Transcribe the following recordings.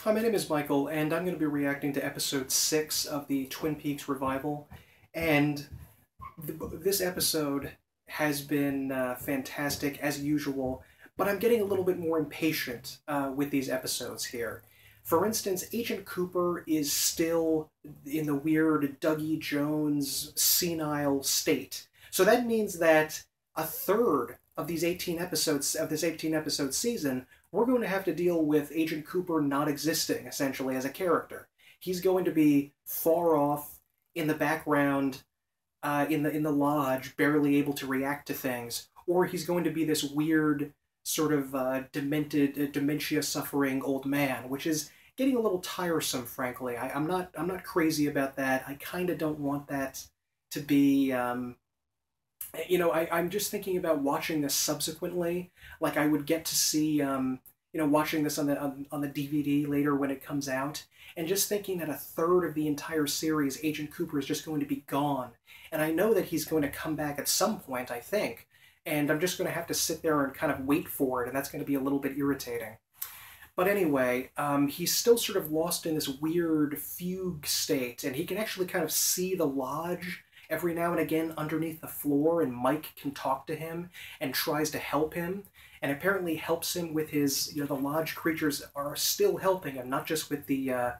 Hi, my name is Michael, and I'm going to be reacting to episode 6 of the Twin Peaks revival. And this episode has been fantastic as usual, but I'm getting a little bit more impatient with these episodes here. For instance, Agent Cooper is still in the weird Dougie Jones senile state. So that means that a third of these 18 episodes of this 18 episode season, we're going to have to deal with Agent Cooper not existing essentially as a character. He's going to be far off in the background, in the lodge, barely able to react to things, or he's going to be this weird sort of demented, dementia-suffering old man, which is getting a little tiresome, frankly. I'm not crazy about that. I kind of don't want that to be. I'm just thinking about watching this subsequently. Like I would get to see, watching this on the DVD later when it comes out, and just thinking that a third of the entire series, Agent Cooper is just going to be gone. And I know that he's going to come back at some point, I think, and I'm just going to have to sit there and kind of wait for it, and that's going to be a little bit irritating. But anyway, he's still sort of lost in this weird fugue state, and he can actually kind of see the lodge every now and again underneath the floor, and Mike can talk to him and tries to help him, and apparently helps him with his, the lodge creatures are still helping him, not just with the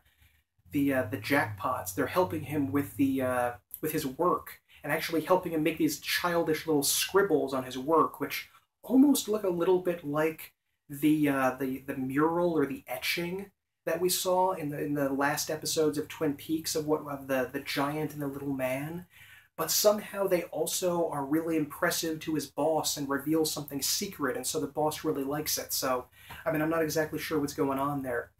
jackpots. They're helping him with his work, and actually helping him make these childish little scribbles on his work, which almost look a little bit like the mural or the etching that we saw in the last episodes of Twin Peaks of the giant and the little man. But somehow they also are really impressive to his boss and reveal something secret, and so the boss really likes it. So, I mean, I'm not exactly sure what's going on there.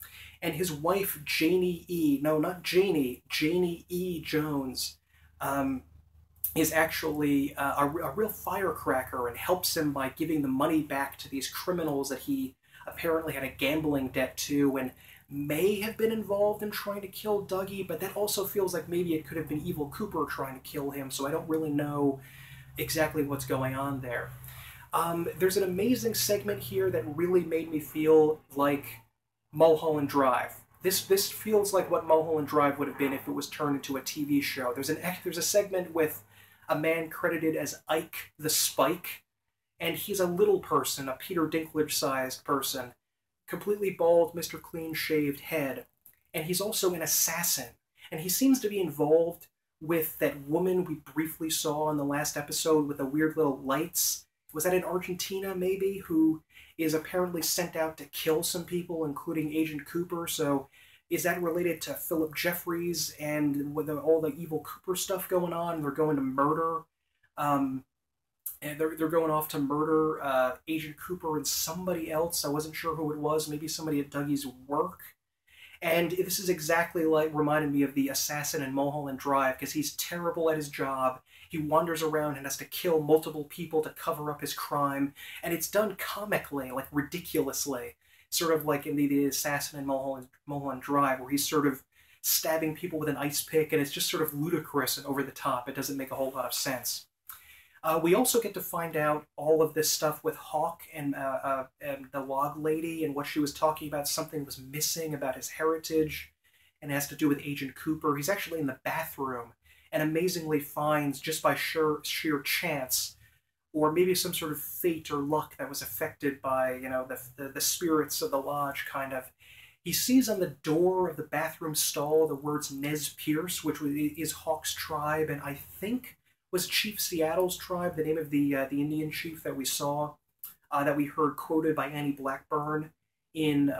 And his wife, Janie E. No, not Janie. Janie E. Jones, is actually a real firecracker and helps him by giving the money back to these criminals that he apparently had a gambling debt to, and may have been involved in trying to kill Dougie, but that also feels like maybe it could have been Evil Cooper trying to kill him, so I don't really know exactly what's going on there. There's an amazing segment here that really made me feel like Mulholland Drive. This feels like what Mulholland Drive would have been if it was turned into a TV show. There's a segment with a man credited as Ike the Spike, and he's a little person, a Peter Dinklage-sized person, completely bald, Mr. Clean-shaved head, and he's also an assassin. And he seems to be involved with that woman we briefly saw in the last episode with the weird little lights. Was that in Argentina, maybe? Who is apparently sent out to kill some people, including Agent Cooper. So is that related to Philip Jeffries and with all the Evil Cooper stuff going on? They're going to murder um, and they're going off to murder Agent Cooper and somebody else. I wasn't sure who it was. Maybe somebody at Dougie's work. And this is exactly like reminded me of the assassin in Mulholland Drive, because he's terrible at his job. He wanders around and has to kill multiple people to cover up his crime, and it's done comically, like ridiculously, sort of like in the assassin in Mulholland Drive, where he's sort of stabbing people with an ice pick, and it's just sort of ludicrous and over the top. It doesn't make a whole lot of sense. We also get to find out all of this stuff with Hawk and the log lady, and what she was talking about. Something was missing about his heritage, and it has to do with Agent Cooper. He's actually in the bathroom and amazingly finds, just by sheer chance, or maybe some sort of fate or luck that was affected by, the spirits of the lodge, kind of. He sees on the door of the bathroom stall the words Nez Perce, which is Hawk's tribe, and I think was Chief Seattle's tribe, the name of the Indian chief that we saw, that we heard quoted by Annie Blackburn in in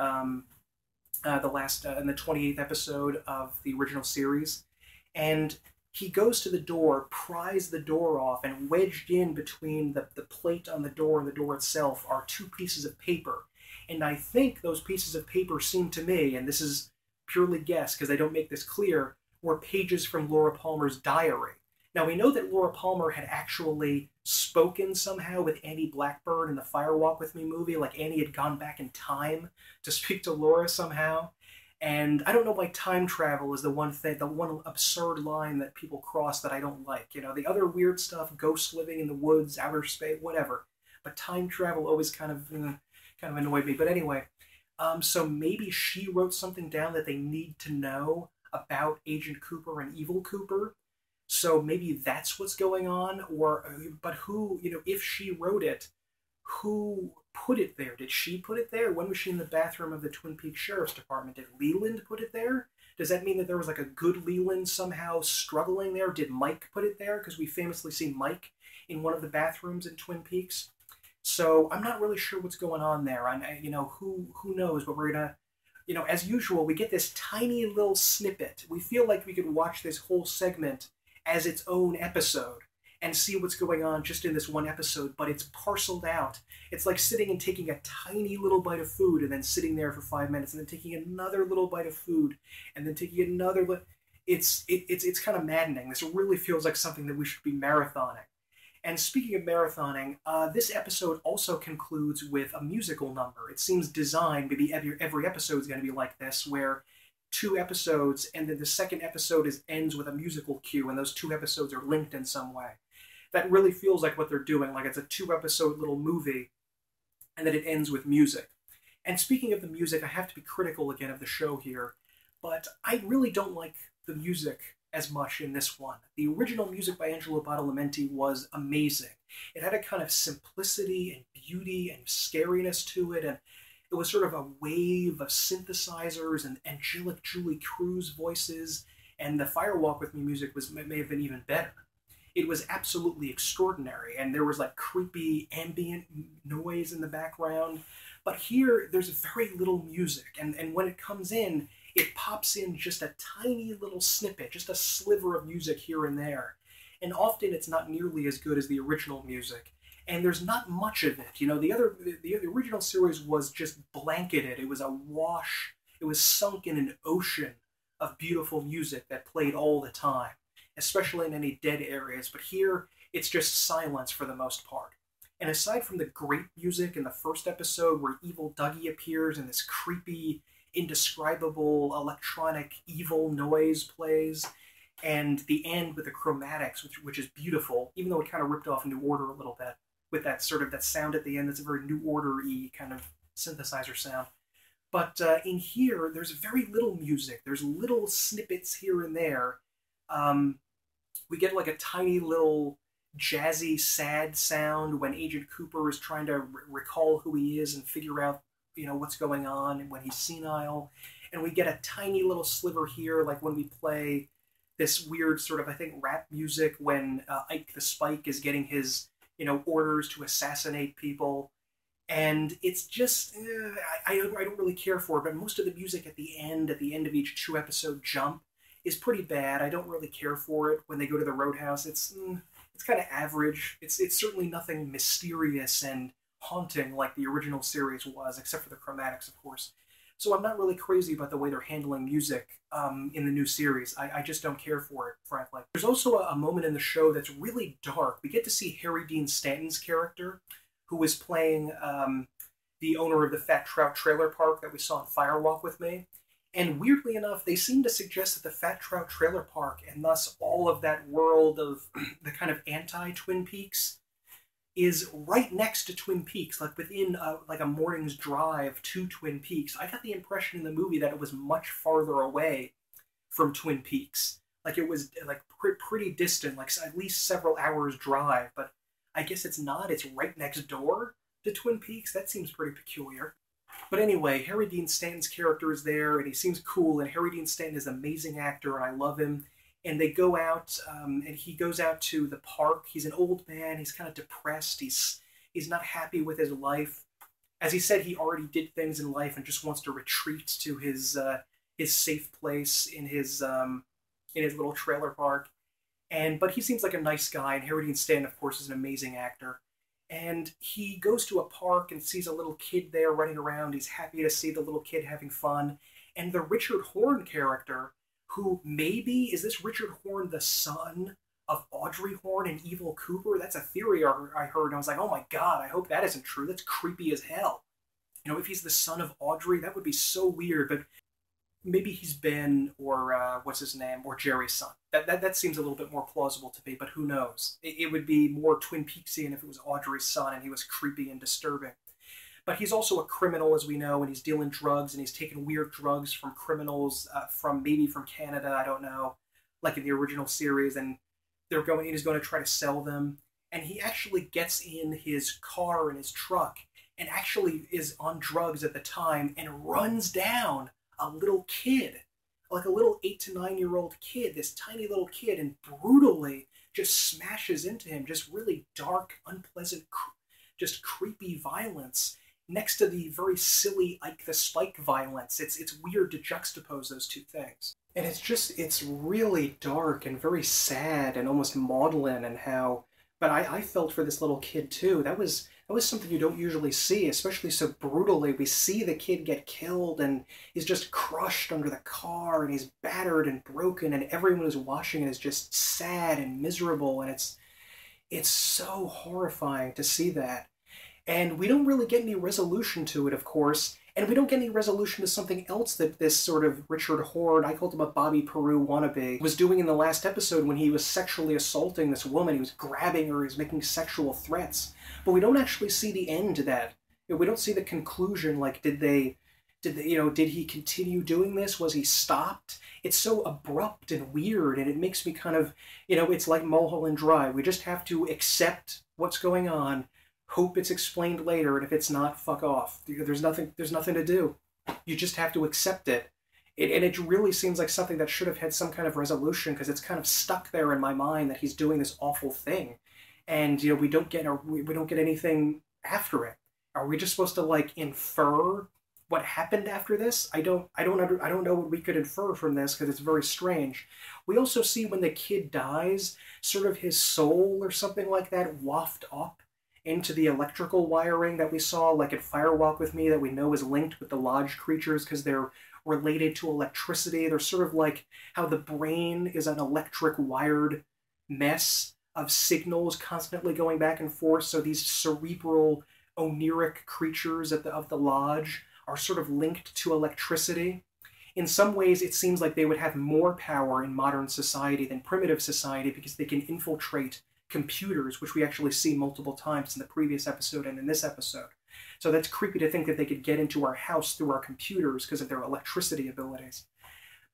the 28th episode of the original series. And he goes to the door, pries the door off, and wedged in between the plate on the door and the door itself are two pieces of paper. And I think those pieces of paper seem to me, and this is purely guess because they don't make this clear, were pages from Laura Palmer's diary. Now, we know that Laura Palmer had actually spoken somehow with Annie Blackburn in the Fire Walk With Me movie, like Annie had gone back in time to speak to Laura somehow. And I don't know why time travel is the one absurd line that people cross that I don't like. The other weird stuff, ghosts living in the woods, outer space, whatever. But time travel always kind of annoyed me. But anyway, So maybe she wrote something down that they need to know about Agent Cooper and Evil Cooper. So maybe that's what's going on, or but who, if she wrote it, who put it there? Did she put it there? When was she in the bathroom of the Twin Peaks Sheriff's Department? Did Leland put it there? Does that mean that there was like a good Leland somehow struggling there? Did Mike put it there? Because we famously see Mike in one of the bathrooms in Twin Peaks. So I'm not really sure what's going on there. Who knows? But we're gonna, as usual, we get this tiny little snippet. We feel like we could watch this whole segment as its own episode and see what's going on just in this one episode, but it's parceled out. It's like sitting and taking a tiny little bite of food and then sitting there for 5 minutes and then taking another little bite of food and then taking another. It's kind of maddening. This really feels like something that we should be marathoning. And speaking of marathoning, this episode also concludes with a musical number. It seems designed, maybe every episode is going to be like this, where 2 episodes and then the second episode ends with a musical cue, and those 2 episodes are linked in some way. That really feels like what they're doing, like it's a 2 episode little movie, and then it ends with music. And speaking of the music, I have to be critical again of the show here, but I really don't like the music as much in this one. The original music by Angelo Badalamenti was amazing. It had a kind of simplicity and beauty and scariness to it, and it was sort of a wave of synthesizers and angelic Julie Cruz voices, and the Firewalk With Me music may have been even better. It was absolutely extraordinary, and there was like creepy ambient noise in the background. But here, there's very little music, and when it comes in, it pops in just a tiny little snippet, just a sliver of music here and there. And often it's not nearly as good as the original music. And there's not much of it. The original series was just blanketed. It was a wash. It was sunk in an ocean of beautiful music that played all the time, especially in any dead areas. But here, it's just silence for the most part. And aside from the great music in the first episode where Evil Dougie appears and this creepy, indescribable electronic evil noise plays, and the end with the chromatics, which is beautiful, even though it kind of ripped off New Order a little bit with that sort of that sound at the end. That's a very New Order-y kind of synthesizer sound. But in here, there's very little music. There's little snippets here and there. We get like a tiny little jazzy, sad sound when Agent Cooper is trying to recall who he is and figure out, what's going on and when he's senile. And we get a tiny little sliver here, like when we play this weird sort of, I think, rap music when Ike the Spike is getting his, orders to assassinate people. And it's just, I don't really care for it, but most of the music at the end of each 2 episode jump is pretty bad. I don't really care for it when they go to the Roadhouse. It's kind of average. It's certainly nothing mysterious and haunting like the original series was, except for the chromatics, of course. So I'm not really crazy about the way they're handling music in the new series. I just don't care for it, frankly. There's also a moment in the show that's really dark. We get to see Harry Dean Stanton's character, who was playing the owner of the Fat Trout Trailer Park that we saw in Firewalk With Me. And weirdly enough, they seem to suggest that the Fat Trout Trailer Park, and thus all of that world of the kind of anti-Twin Peaks, is right next to Twin Peaks, like within like a morning's drive to Twin Peaks. I got the impression in the movie that it was much farther away from Twin Peaks. Like it was like pretty distant, like at least several hours drive, but I guess it's not. It's right next door to Twin Peaks. That seems pretty peculiar. But anyway, Harry Dean Stanton's character is there, and he seems cool, and Harry Dean Stanton is an amazing actor, and I love him. And they go out, and he goes out to the park. He's an old man. He's kind of depressed. He's not happy with his life. As he said, he already did things in life and just wants to retreat to his safe place in his little trailer park. But he seems like a nice guy, and Harry Dean Stanton, of course, is an amazing actor. And he goes to a park and sees a little kid there running around. He's happy to see the little kid having fun. And the Richard Horne character, who maybe, is this Richard Horne the son of Audrey Horne and Evil Cooper? That's a theory I heard, and I was like, oh my god, I hope that isn't true. That's creepy as hell. If he's the son of Audrey, that would be so weird, but maybe he's Ben, or what's his name, or Jerry's son. That seems a little bit more plausible to me, but who knows? It would be more Twin Peaksian if it was Audrey's son and he was creepy and disturbing. But he's also a criminal, as we know, and he's dealing drugs, and he's taking weird drugs from criminals maybe from Canada, I don't know, like in the original series, and he's going to try to sell them. And he actually gets in his car and his truck and actually is on drugs at the time and runs down a little kid, like a little 8 to 9 year old kid, this tiny little kid, and brutally just smashes into him, just really dark, unpleasant, just creepy violence next to the very silly Ike the Spike violence. It's weird to juxtapose those two things. And it's really dark and very sad and almost maudlin, and how, but I felt for this little kid too. That was something you don't usually see, especially so brutally. We see the kid get killed, and he's just crushed under the car, and he's battered and broken, and everyone who's watching it is just sad and miserable, and it's so horrifying to see that. And we don't really get any resolution to it, of course, and we don't get any resolution to something else that this sort of Richard Horde, I called him a Bobby Peru wannabe, was doing in the last episode when he was sexually assaulting this woman. He was grabbing her, he was making sexual threats. But we don't actually see the end to that. We don't see the conclusion, like, did he continue doing this? Was he stopped? It's so abrupt and weird, and it makes me kind of, it's like Mulholland Drive. We just have to accept what's going on, hope it's explained later, and if it's not, fuck off. There's nothing to do. You just have to accept it. And it really seems like something that should have had some kind of resolution, because it's kind of stuck there in my mind that he's doing this awful thing, and we don't get anything after it. Are we just supposed to like infer what happened after this? I don't know what we could infer from this, because it's very strange. We also see when the kid dies, sort of his soul or something like that waft up into the electrical wiring that we saw, like at Fire Walk with Me, that we know is linked with the Lodge creatures because they're related to electricity. They're sort of like how the brain is an electric wired mess of signals constantly going back and forth. So these cerebral, oniric creatures of the Lodge are sort of linked to electricity. In some ways, it seems like they would have more power in modern society than primitive society, because they can infiltrate computers, which we actually see multiple times in the previous episode and in this episode. So that's creepy to think that they could get into our house through our computers because of their electricity abilities.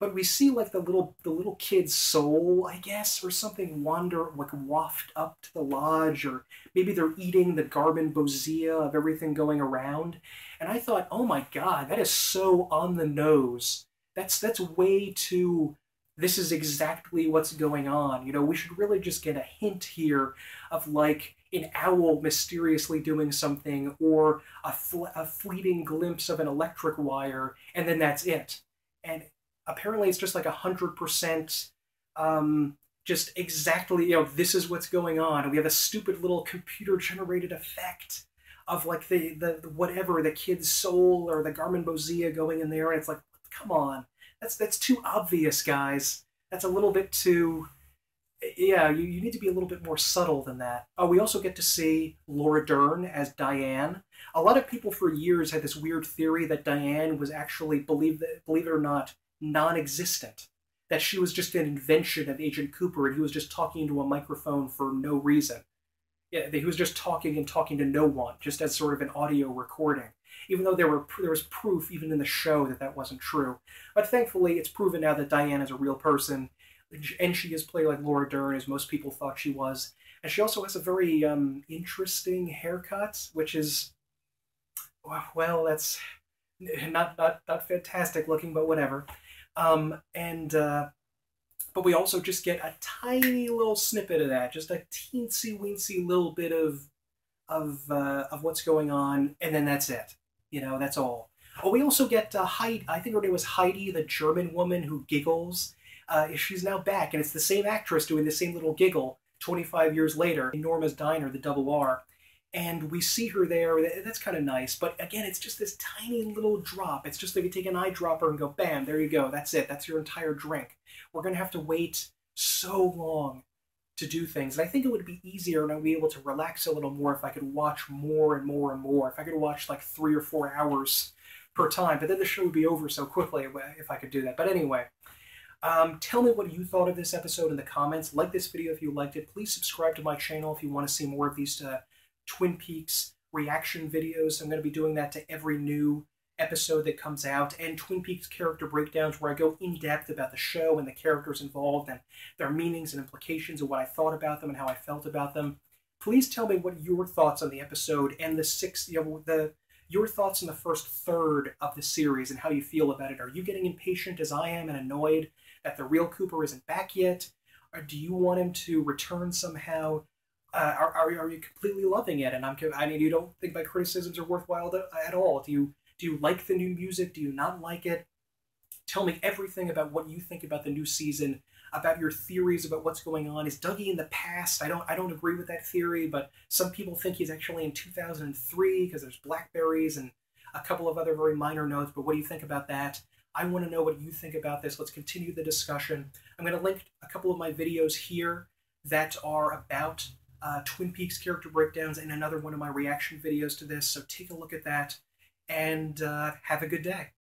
But we see like the little kid's soul, I guess, or something waft up to the Lodge, or maybe they're eating the Garmonbozia of everything going around. And I thought, oh my god, that is so on the nose. That's way too, this is exactly what's going on. We should really just get a hint here of like an owl mysteriously doing something, or a fleeting glimpse of an electric wire, and then that's it. And apparently it's just like 100% just exactly, this is what's going on. And we have a stupid little computer-generated effect of like the whatever, the kid's soul or the Garmonbozia going in there, and it's like, come on. That's too obvious, guys. That's a little bit too... Yeah, you need to be a little bit more subtle than that. Oh, we also get to see Laura Dern as Diane. A lot of people for years had this weird theory that Diane was actually, believe it or not, non-existent. That she was just an invention of Agent Cooper, and he was just talking into a microphone for no reason. Yeah, he was just talking to no one, just as sort of an audio recording. Even though there was proof, even in the show, that wasn't true. But thankfully, it's proven now that Diane is a real person, and she is played like Laura Dern, as most people thought she was. And she also has a very interesting haircut, which is, well, that's not fantastic looking, but whatever. But we also just get a tiny little snippet of that, just a teensy-weensy little bit of what's going on, and then that's it. That's all. Oh, we also get Heidi. I think her name was Heidi, the German woman who giggles. She's now back, and it's the same actress doing the same little giggle 25 years later in Norma's Diner, the Double R. And we see her there. That's kind of nice. But again, it's just this tiny little drop. It's just like you take an eyedropper and go, bam, there you go. That's it. That's your entire drink. We're going to have to wait so long to do things. And I think it would be easier and I'd be able to relax a little more if I could watch more and more and more. If I could watch like 3 or 4 hours per time. But then the show would be over so quickly if I could do that. But anyway, tell me what you thought of this episode in the comments. Like this video if you liked it. Please subscribe to my channel if you want to see more of these Twin Peaks reaction videos. I'm going to be doing that to every new episode that comes out, and Twin Peaks character breakdowns where I go in depth about the show and the characters involved and their meanings and implications and what I thought about them and how I felt about them. Please tell me what your thoughts on the episode and your thoughts in the first third of the series and how you feel about it. Are you getting impatient as I am and annoyed that the real Cooper isn't back yet? Or do you want him to return somehow? Are you completely loving it? And I mean, you don't think my criticisms are worthwhile at all? Do you like the new music? Do you not like it? Tell me everything about what you think about the new season, about your theories about what's going on. Is Dougie in the past? I don't agree with that theory, but some people think he's actually in 2003 because there's blackberries and a couple of other very minor notes. But what do you think about that? I want to know what you think about this. Let's continue the discussion. I'm going to link a couple of my videos here that are about Twin Peaks character breakdowns and another one of my reaction videos to this. So take a look at that and have a good day.